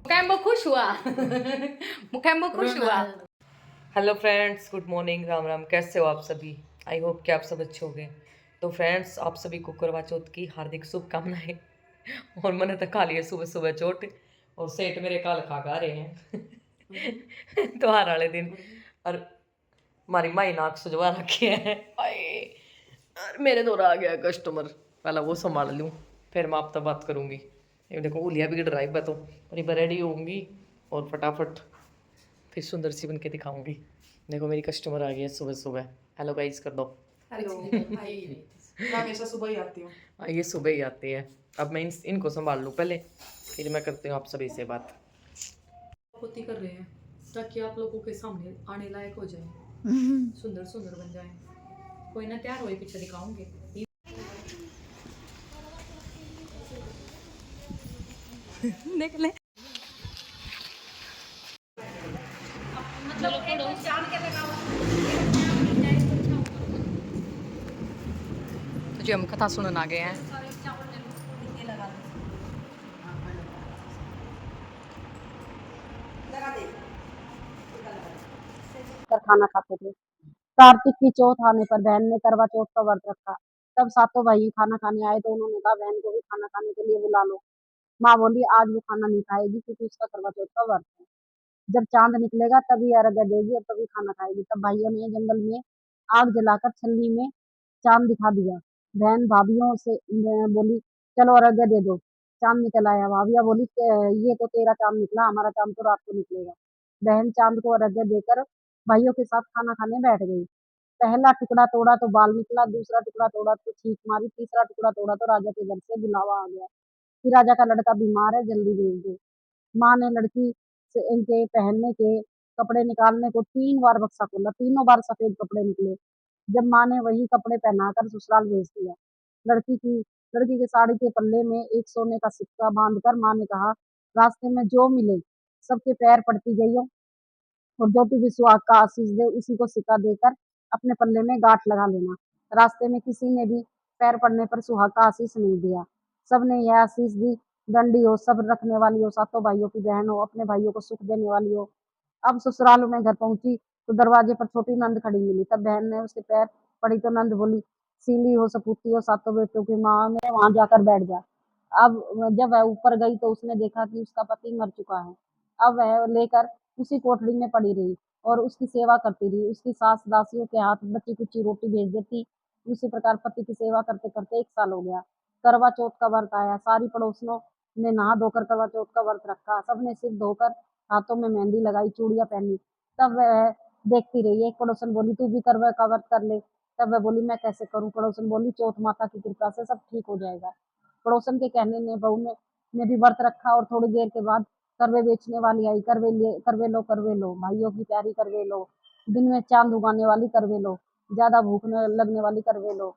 मुकैम्बो खुश हुआ। मुकैम्बो खुश हुआ। Hello friends, good morning, Ram Ram. कैसे हो आप सभी? आई होप कि आप सब अच्छे होंगे। तो फ्रेंड्स, आप सभी को करवा चौथ की हार्दिक शुभकामनाएं। और मैंने तो खा लिया सुबह सुबह चोट, और सेठ मेरे काल खा रहे हैं त्योहार वाले दिन। और हमारी माई नाक सुजवा रखी है। आए, और मेरे द्वारा आ गया कस्टमर, पहला वो संभाल लूँ, फिर मैं आपसे बात करूँगी। ये देखो उलिया भी गिर रहा है, तो पर रेडी होंगी और फटाफट फिर सुंदर सी बन के दिखाऊंगी। देखो मेरी कस्टमर आ गई है सुबह सुबह। हेलो गाइस कर दो। हेलो। मैं हमेशा सुबह ही आती हूँ। ये सुबह ही आती है। अब मैं इनको संभाल लूँ पहले, फिर मैं करती हूँ आप सभी से बात। पोती कर रहे हैं ताकि आप लोगों के सामने आने लायक हो जाए, सुंदर सुंदर बन जाए। कोई ना, तैयार हुए पीछे दिखाऊंगे। देख ले। तो जी हम कथा सुनने आ गए हैं। कर खाना खाते थे। कार्तिक की चौथ आने पर बहन ने करवा चौथ का व्रत रखा। तब सातों भाई खाना खाने आए तो उन्होंने कहा बहन को भी खाना खाने के लिए बुला लो। माँ बोली आज वो खाना नहीं खाएगी क्योंकि उसका करवा चौथ का व्रत है। जब चांद निकलेगा तभी अर्घ्य देगी और तभी खाना खाएगी। तब भाइयों ने जंगल में आग जलाकर छलनी में चांद दिखा दिया। बहन भाभीियों से बोली चलो अर्घ्य दे दो। चांद निकल आया। भाभिया बोली ये तो तेरा चांद निकला, हमारा चांद तो रात को निकलेगा। बहन चांद को अर्घ्य देकर भाइयों के साथ खाना खाने बैठ गई। पहला टुकड़ा तोड़ा तो बाल निकला, दूसरा टुकड़ा तोड़ा तो छींक मारी, तीसरा टुकड़ा तोड़ा तो राजा के घर से बुलावा आ गया कि राजा का लड़का बीमार है, जल्दी भेज दो। माँ ने लड़की से इनके पहनने के कपड़े निकालने को 3 बार बक्सा खोला, तीनों बार सफेद कपड़े निकले। जब माँ ने वही कपड़े पहनाकर ससुराल भेज दिया। लड़की की लड़की के साड़ी के पल्ले में एक सोने का सिक्का बांधकर माँ ने कहा रास्ते में जो मिले सबके पैर पड़ती गई और जो तुझे सुहाग का आशीष दे उसी को सिक्का देकर अपने पल्ले में गांठ लगा लेना। रास्ते में किसी ने भी पैर पड़ने पर सुहाग का आशीष नहीं दिया। सबने यह आशीष दी, डंडी हो, सब रखने वाली हो, सातों भाइयों की बहन हो, अपने भाइयों को सुख देने वाली हो। अब ससुराल में घर पहुंची तो दरवाजे पर छोटी नंद खड़ी मिली। तब बहन ने उसके पैर पड़ी तो नंद बोली सीली हो, सपूती हो, सातों बेटों की माँ में वहां जाकर बैठ जा। अब जब वह ऊपर गई तो उसने देखा कि उसका पति मर चुका है। अब वह लेकर उसी कोठरी में पड़ी रही और उसकी सेवा करती रही। उसकी सास दासियों के हाथ बची कुची रोटी भेज देती। उसी प्रकार पति की सेवा करते करते 1 साल हो गया। करवा चौथ का व्रत आया। सारी पड़ोसियों ने नहा धोकर करवा चौथ का व्रत रखा। सबने सिर धोकर हाथों में मेहंदी लगाई, चूड़ियां पहनी। तब वह देखती रही। एक पड़ोसन बोली तू भी करवा का व्रत कर ले। तब वह बोली मैं कैसे करूं? पड़ोसन बोली चौथ माता की कृपा से सब ठीक हो जाएगा। पड़ोसन के कहने ने बहू ने भी व्रत रखा और थोड़ी देर के बाद करवे बेचने वाली आई। करवे लो भाइयों की प्यारी करवे लो, दिन में चांद उगाने वाली करवे लो, ज्यादा भूख न लगने वाली करवे लो।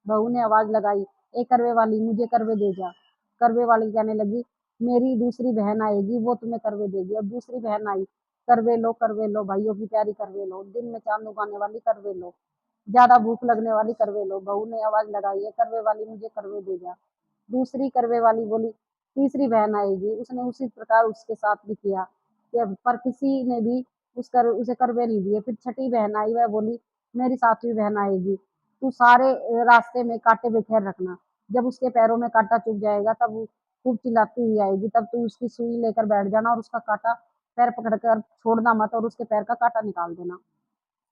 बहू ने आवाज लगाई ए करवे वाली मुझे करवे दे जा। करवे वाली कहने लगी मेरी दूसरी बहन आएगी वो तुम्हें करवे देगी। और दूसरी बहन आई करवे लो भाइयों की प्यारी करवे लो, दिन में चांद उगाने वाली करवे लो, ज्यादा भूख लगने वाली करवे लो। बहू ने आवाज लगाई है करवे वाली मुझे करवे दे जा। दूसरी करवे वाली बोली तीसरी बहन आएगी। उसने उसी प्रकार उसके साथ भी किया पर किसी ने भी उसे करवे नहीं दिए। फिर छठी बहन आई। वह बोली मेरी सातवीं बहन आएगी, तू सारे रास्ते में कांटे बिखेर रखना। जब उसके पैरों में कांटा चुभ जाएगा तब वो खूब चिल्लाती हुई आएगी। तब तू उसकी सुई लेकर बैठ जाना और उसका कांटा पैर पकड़कर छोड़ना मत और उसके पैर का कांटा निकाल देना।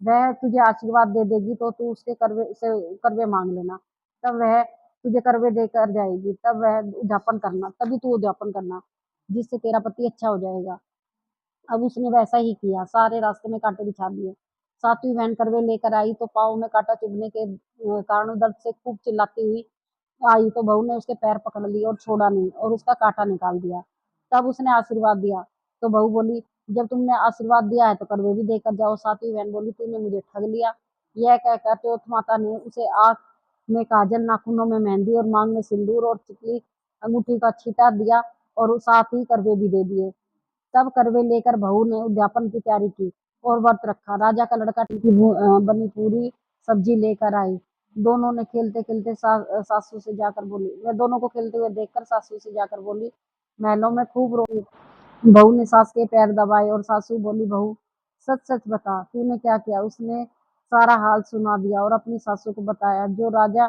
वह तुझे आशीर्वाद दे देगी तो तू उसके करवे से करवे मांग लेना। तब वह तुझे करवे देकर जाएगी। तब वह उद्यापन करना, तभी तू उद्यापन करना, जिससे तेरा पति अच्छा हो जाएगा। अब उसने वैसा ही किया, सारे रास्ते में कांटे बिछा दिए। सातवीं बहन करवे लेकर आई तो पाँव में कांटा चुभने के कारण दर्द से खूब चिल्लाती हुई आई। तो बहू ने उसके पैर पकड़ लिए और छोड़ा नहीं और उसका कांटा निकाल दिया। तब उसने आशीर्वाद दिया तो बहू बोली जब तुमने आशीर्वाद दिया है तो करवे भी देकर जाओ। सातवीं बहन बोली तूने मुझे ठग लिया। यह कहकर चौथ माता ने उसे आंख में काजल, नाखूनों में मेहंदी और मांग में सिंदूर और चिकली अंगूठी का छींटा दिया और साथ ही करवे भी दे दिए। तब करवे लेकर बहू ने उद्यापन की तैयारी की और व्रत रखा। राजा का लड़का बनी पूरी सब्जी लेकर आई। दोनों ने खेलते खेलते सासू से जाकर बोली, मैं दोनों को खेलते हुए देखकर सासू से जाकर बोली, महलों में खूब रोई। बहू ने सास के पैर दबाए और सासू बोली, बहू सच सच बता तूने क्या किया। उसने सारा हाल सुना दिया और अपनी सासू को बताया। जो राजा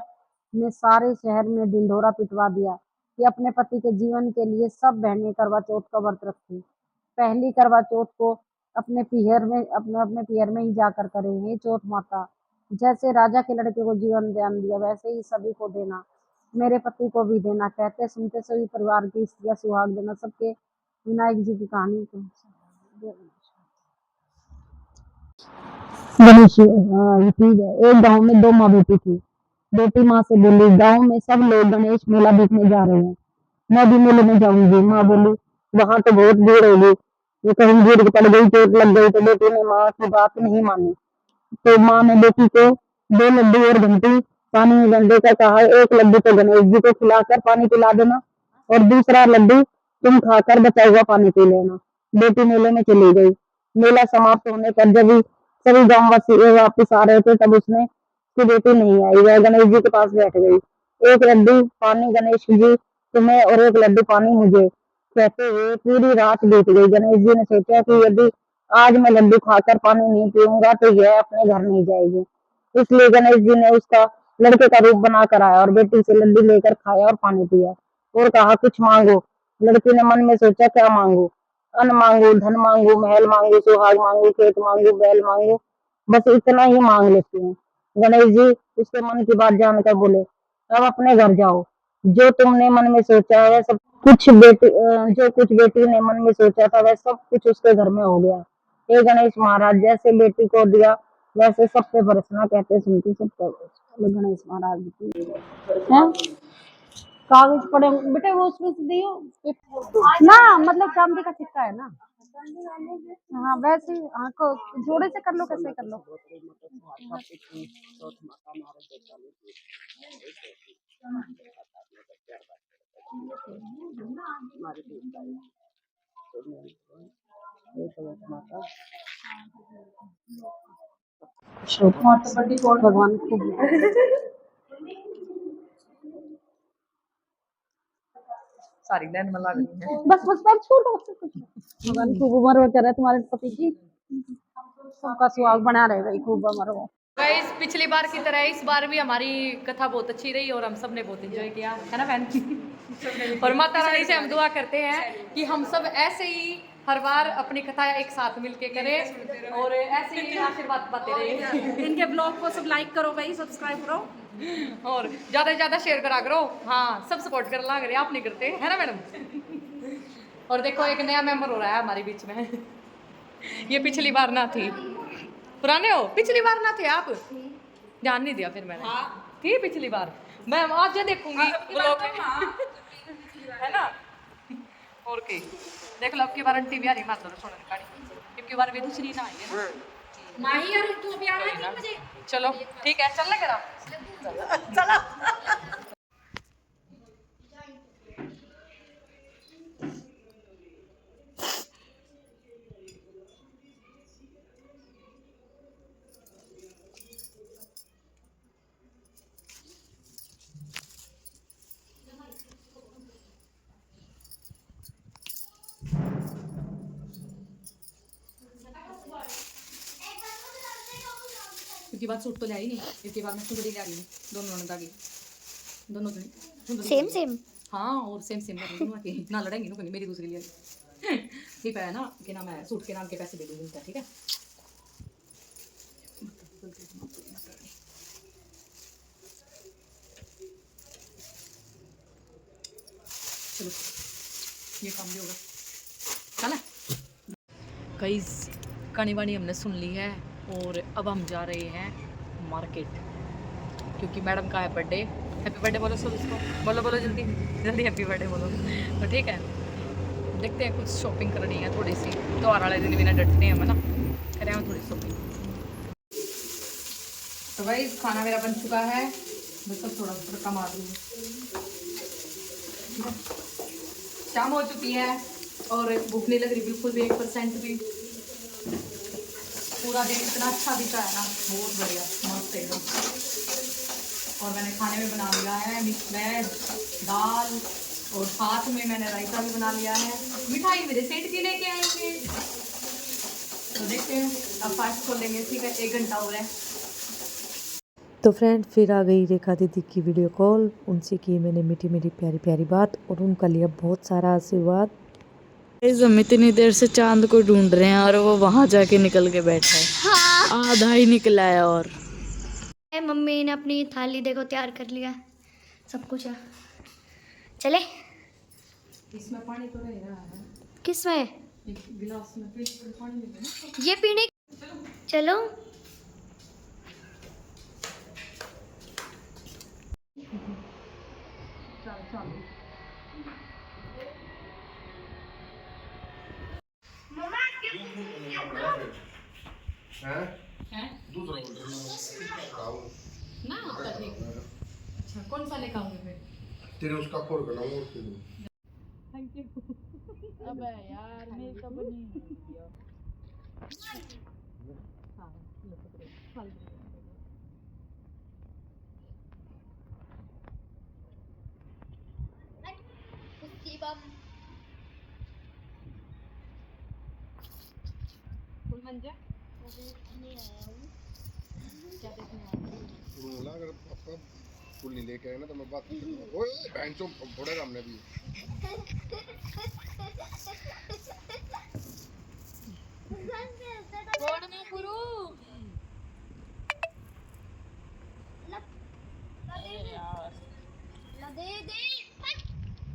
ने सारे शहर में ढिंढोरा पिटवा दिया कि अपने पति के जीवन के लिए सब बहनें करवा चौथ का व्रत रखें। पहली करवा चौथ को अपने पीहर में अपने अपने पीहर में ही जाकर करें। हे चौथ माता, जैसे राजा के लड़के को जीवन दान दिया वैसे ही सभी को देना, मेरे पति को भी देना। कहते सुनते सभी परिवार की स्त्रियां सुहाग देना। सबके विनायक जी की कहानी गणेश ठीक है। एक गांव में दो माँ बेटी थी। बेटी माँ से बोली, गांव में सब लोग गणेश मेला देखने जा रहे हैं, मैं भी मेले में जाऊंगी। माँ बोली, वहां तो बहुत भीड़ होगी। वो कहीं गिर पड़ गई, चोट लग गई। तो बेटी ने माँ की बात नहीं मानी। तो माँ ने बेटी को 2 लड्डू और घंटी पानी में गंडे का कहा, एक लड्डू तो गणेश जी को खिलाकर पानी पिला देना और दूसरा लड्डू तुम खाकर बचा हुआ पानी पी लेना। बेटी मेले में चली गई। मेला समाप्त होने पर जब सभी गांववासी वापिस आ रहे थे तब उसने की बेटी नहीं आई। वह गणेश जी के पास बैठ गई। एक लड्डू पानी गणेश जी तुम्हें और एक लड्डू पानी मुझे, कहते हुए पूरी रात बीत गई। गणेश जी ने सोचा कि यदि आज मैं लड्डू खाकर पानी नहीं पीऊंगा तो यह अपने घर नहीं जाएगी। इसलिए गणेश जी ने उसका लड़के का रूप बनाकर आया और बेटी से लड्डू लेकर खाया और पानी पिया और कहा, कुछ मांगो। लड़की ने मन में सोचा, क्या मांगू? अन्न मांगू, धन मांगू, महल मांगू, सुहाग मांगू, खेत मांगू, बैल मांगू, बस इतना ही मांग लेती हूँ। गणेश जी उसके मन की बात जानकर बोले, अब अपने घर जाओ। जो तुमने मन में सोचा है सब कुछ जो कुछ बेटी ने मन में सोचा था वह सब कुछ उसके घर में हो गया। हे गणेश महाराज, जैसे बेटी को दिया वैसे सब पे बरसना। कहते सुनती सब पे बरसना। गणेश महाराज की हैं? कागज पड़े बेटे, वो उसमें से दियो ना, मतलब चांदी का सिक्का है ना। हाँ वैसे ही, हाँ को जोड़े से कर लो, कैसे कर लो। भगवान खूब सारी लाइन में लग रही है। बस बस पैर छू लो। भगवान खूब उम्र हो करे तुम्हारे पति की, सबका सुहाग बना रहे भाई, खूब उम्र हो। गाइस पिछली बार की तरह इस बार भी हमारी कथा बहुत अच्छी रही और हम सब ने बहुत एंजॉय किया, है ना बहन? और माता रानी से हम दुआ करते हैं कि हम सब ऐसे ही हर बार अपनी कथा एक साथ मिलके करें और ऐसे ही आशीर्वाद पाते रहे। इनके ब्लॉग को सब लाइक करो भाई, सब्सक्राइब करो और ज्यादा से ज्यादा शेयर करा करो। हाँ सब सपोर्ट कर ला करे, आप नहीं करते, है ना मैडम? और देखो एक नया मेंबर हो रहा है हमारे बीच में। ये पिछली बार ना थी, पुराने हो, पिछली बार ना थे आप, ध्यान नहीं दिया फिर मैंने। थी पिछली बार, मैं आज देखूंगी ब्लॉग है ना। और के देख लो, अब की बार आंटी भी आ रही है, माता सोने गाड़ी, अब की बार भी दूसरी ना आई है ना। माही यार तू अभी आ रहा है 3 बजे। चलो ठीक है, चलने करा चलो क्योंकि बात सूट तो ले आई नहीं, क्योंकि बाद में सुगड़ी ले आ रही है, दोनों ननद आ गई, दोनों सेम सेम। हाँ और सेम सेम दोनों के ना लड़ेंगी ना, मेरी दूसरी ले आई। ठीक है ना कि ना, मैं सूट के नाम के पैसे दे दूंगी उनका, ठीक है? चलो ये काम भी होगा, चला। गाइस कहानी वानी हमने सुन ली है और अब हम जा रहे हैं मार्केट, क्योंकि मैडम का है बर्थडे। हैप्पी बर्थडे बोलो सब इसको, बोलो बोलो जल्दी जल्दी हैप्पी बर्थडे बोलो। तो ठीक है, देखते हैं, कुछ शॉपिंग करनी है थोड़ी सी, त्योहार वाले दिन भी ना डटते हैं हम, है ना, करें हम थोड़ी शॉपिंग। तो भाई खाना मेरा बन चुका है, बस सब थोड़ा थोड़ा कमा दूँगी। शाम हो चुकी है और भूख नहीं लग रही बिल्कुल भी, 1% भी। पूरा दिन इतना अच्छा दिखा है ना, बहुत बढ़िया, मस्त एकदम। और मैंने खाने में बना लिया है मिक्स वेज, दाल और साथ में मैंने रायता भी बना लिया है। मिठाई मेरे सेठ जी लेके आएंगे, तो देखते हैं अब फास्ट खोलेंगे। ठीक है, 1 घंटा हो रहा है। तो फ्रेंड फिर आ गई रेखा दीदी की वीडियो कॉल। उनसे की मैंने मीठी मीठी प्यारी प्यारी बात और उनका लिया बहुत सारा आशीर्वाद। हम इतनी देर से चांद को ढूंढ रहे हैं और वो वहां जाके निकल के बैठा है। हाँ। आधा ही निकला है। और मम्मी ने अपनी थाली देखो तैयार कर लिया, सब कुछ है। चले इसमें पानी तो रह रहा है, किस में? एक गिलास में पानी ले लेना। ये पीने। चलो ना आपका ठीक। अच्छा, कौन सा लेकर आऊंगी फिर? तेरे उसका फोड़ बनाऊंगा उसके लिए। Thank you. अबे यार मेरी तो बनी हाँ, लो पकड़ो, फल दे दो। फुल मंजा क्या देखने आए? बोला अगर पापा फूल नहीं लेके आए ना तो मैं बात नहीं करूंगा। ओए बहन चो फोड़ेगा हमने भी। छोड़ना गुरु।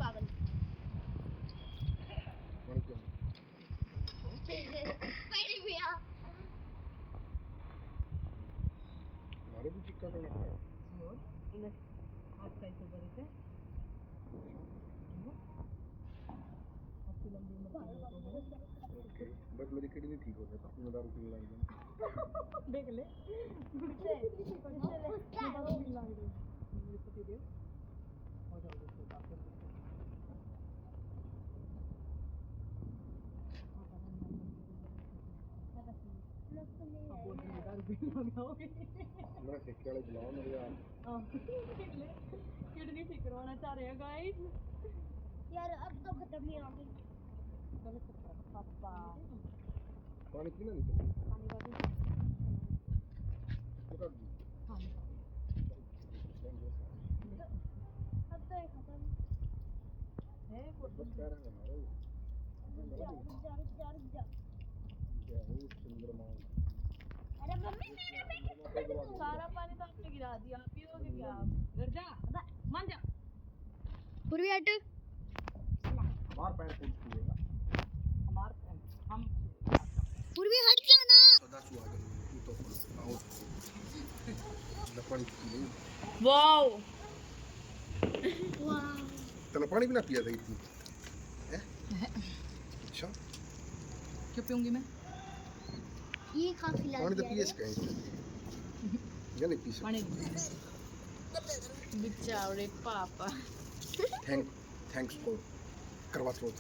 पागल। और क्या? हमारे भी चिक्का करना पड़ेगा। आपका इसे बड़े से ओके बस मेरी किडनी ठीक हो जाए तो मैं दारू पीने लग जाऊँ। देख ले मेरा सिक्के वाले बुलाओ मेरे यार। किडनी ठीक करवाना चाह रहे हैं गाइस। यार अब तो खत्म ही होगी। पानी पीना नहीं पड़ेगा। अब तो ये खत्म है बस कह रहे हैं हमारे रुक जा। क्या है चंद्रमा। अरे मम्मी मेरा सारा पानी तो आपने गिरा दिया, पियोगे क्या? घर जा, मान जा। पूर्वी हट। बाहर पैर फूट पिएगा। हमारे हम पूर्वी हट जाना। सदा सुहा गई तू तो आओ लपन नहीं वाओ वाह तने पानी भी ना पिया था इतनी हैं? अच्छा क्यों पीऊंगी मैं? ये खा खिला पानी तो दिया पिए है। सकते या नहीं पी सकते। पानी बिचारे पापा। थैंक्स फॉर करवा चौथ।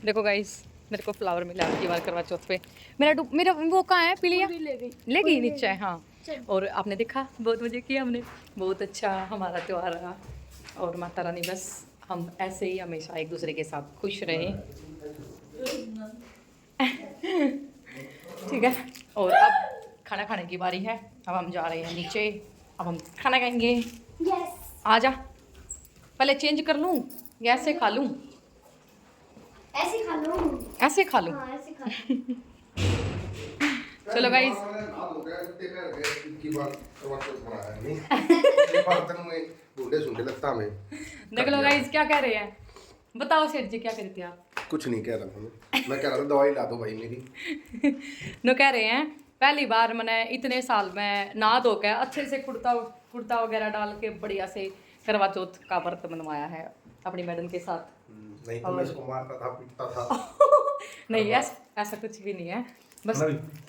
देखो गाइस, मेरे को फ्लावर मिला आपकी बार करवा चौथ पे। मेरा वो कहाँ है? पिलिया ले गई नीचे। हाँ, और आपने देखा बहुत मजे किए हमने, बहुत अच्छा हमारा त्योहार रहा। और माता रानी बस हम ऐसे ही हमेशा एक दूसरे के साथ खुश रहें। ठीक है, और अब खाना खाने की बारी है। अब हम जा रहे हैं नीचे, अब हम खाना खाएंगे। यस आ जा, पहले चेंज कर लूँ या ऐसे खा लूँ? ऐसे खा लो। ऐसे खा लूँ? हाँ ऐसे खा लो। चलो गाइस, देख लो गाइस क्या कह रहे हैं। बताओ सेठ जी क्या कह रहे थे आप? कुछ नहीं कह रहा हूँ मैं कह रहा था दवाई ला दो भाई मेरी। नो कह रहे हैं पहली बार मैंने इतने साल में नहा धो के अच्छे से कुर्ता वगैरह डाल के बढ़िया से करवा चौथ का व्रत मनवाया है अपनी मैडम के साथ। नहीं तो मैं इसको मारता था पीटता था। नहीं ऐसा कुछ भी नहीं है, बस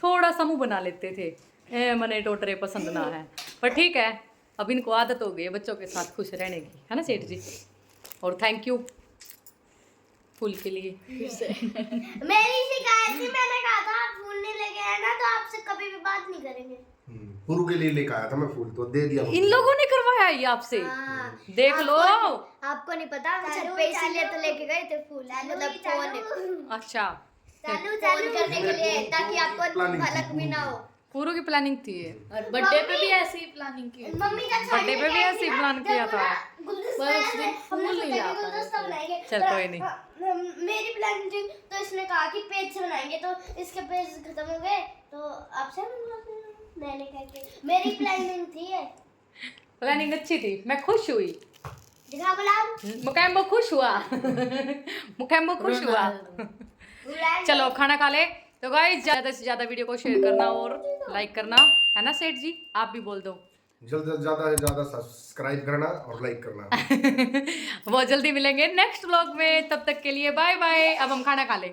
थोड़ा सा मुंह बना लेते थे। मने टोटरे पसंद ना है, पर ठीक है अब इनको आदत हो गई है बच्चों के साथ खुश रहने की, है ना सेठ जी? और थैंक यू फूल के लिए। मेरी शिकायत थी, मैंने कहा था आप फूल नहीं लेके आए ना तो आपसे कभी भी बात नहीं करेंगे। पुरु के लिए लेकर आया था मैं फूल, तो दे दिया इन लोगों ने करवाया ये आपसे? देख लो। आपको नहीं पता, हम छत पे इसीलिए तो लेके गए थे फूल, मतलब फोन अच्छा, फोन करने के लिए, ताकि आपको भलक भी ना हो। पूरू की प्लानिंग थी ये। और बर्थडे पे भी ऐसी ही प्लानिंग की। मम्मी का बर्थडे पे भी ऐसे ही प्लान किया था। पर उस दिन फूल नहीं ला पाए। चल कोई नहीं। मेरी प्लानिंग थी, तो इसने कहा कि पेज से बनाएंगे, तो इसके पेज खत्म हो गए, तो आपसे मैंने कहा कि मेरी प्लानिंग थी ये। प्लानिंग अच्छी थी, मैं खुश हुई। दिखा गुलाब। मुकैम्बो खुश हुआ। मुकैम्बो खुश हुआ। चलो खाना खा ले। तो गाइस ज्यादा से ज्यादा वीडियो को शेयर करना और लाइक करना, है ना सेठ जी? आप भी बोल दो। ज्यादा से ज्यादा सब्सक्राइब करना और लाइक करना। बहुत जल्दी मिलेंगे नेक्स्ट व्लॉग में, तब तक के लिए बाय बाय। अब हम खाना खा ले।